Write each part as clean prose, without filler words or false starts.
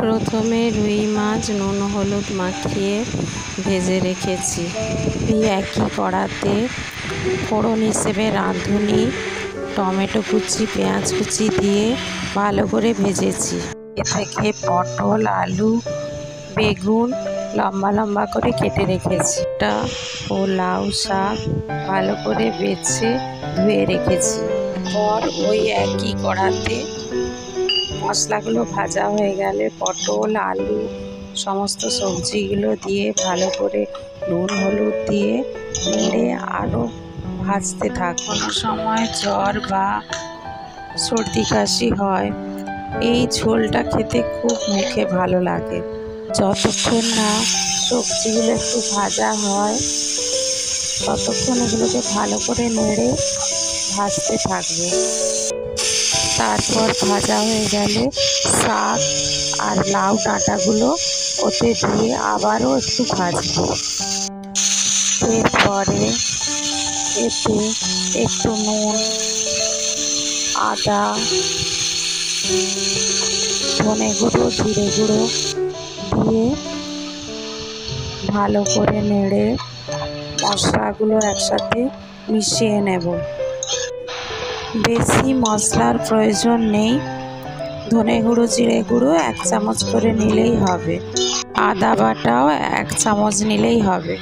প্রথমে রুই মাছ নুন হলুদ মাখিয়ে ভেজে রেখেছি। এই একই কড়াতে ফোড়ন হিসেবে রাঁধুনি, টমেটো কুচি, পেঁয়াজ কুচি দিয়ে ভালো করে ভেজেছি। এ থেকে পটল, আলু, বেগুন লম্বা লম্বা করে কেটে রেখেছি। এটা ও লাউ শাক ভালো করে বেছে ধুয়ে রেখেছি। পর ওই একই কড়াতে মশলাগুলো ভাজা হয়ে গেলে পটল, আলু সমস্ত সবজিগুলো দিয়ে ভালো করে নুন হলুদ দিয়ে নেড়ে আরও ভাজতে থাক। কোনো সময় জ্বর বা সর্দি কাশি হয়, এই ঝোলটা খেতে খুব মুখে ভালো লাগে। যতক্ষণ না সবজিগুলো একটু ভাজা হয় ততক্ষণ এগুলোকে ভালো করে নেড়ে ভাজতে থাকবে। তারপর ভাজা হয়ে গেলে শাক আর লাউ ডাঁটাগুলো ওতে দিয়ে আবারও একটু ভাজবো। এরপরে এতে একটু নুন, আদা, ধনে গুঁড়ো, জিরে গুঁড়ো দিয়ে ভালো করে নেড়ে মশলাগুলো একসাথে মিশিয়ে নেব। বেশি মশলার প্রয়োজন নেই, ধনে গুঁড়ো, জিরে গুঁড়ো 1 চামচ করে নিলেই হবে, আদা বাটাও 1 চামচ নিলেই হবে।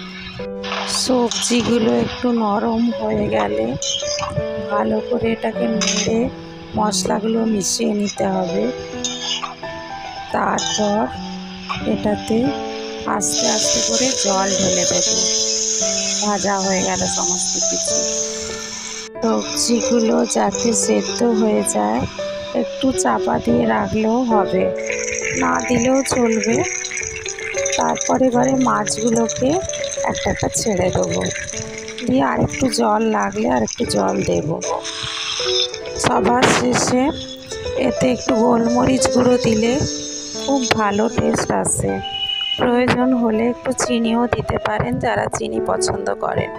সবজিগুলো একটু নরম হয়ে গেলে ভালো করে এটাকে নেড়ে মশলাগুলো মিশিয়ে নিতে হবে। তারপর এটাতে আস্তে আস্তে করে জল ঢেলে দেব। ভাজা হয়ে গেল সমস্ত কিছু। সবজিগুলো যাতে সেদ্ধ হয়ে যায় একটু চাপা দিয়ে রাখলেও হবে, না দিলেও চলবে। তারপর এবারে মাছগুলোকে একটা একটা ছেড়ে দেবো, দিয়ে আরেকটু জল লাগলে আরেকটু জল দেব। সবার শেষে এতে একটু গোলমরিচ গুঁড়ো দিলে খুব ভালো টেস্ট আসে। প্রয়োজন হলে একটু চিনিও দিতে পারেন যারা চিনি পছন্দ করেন।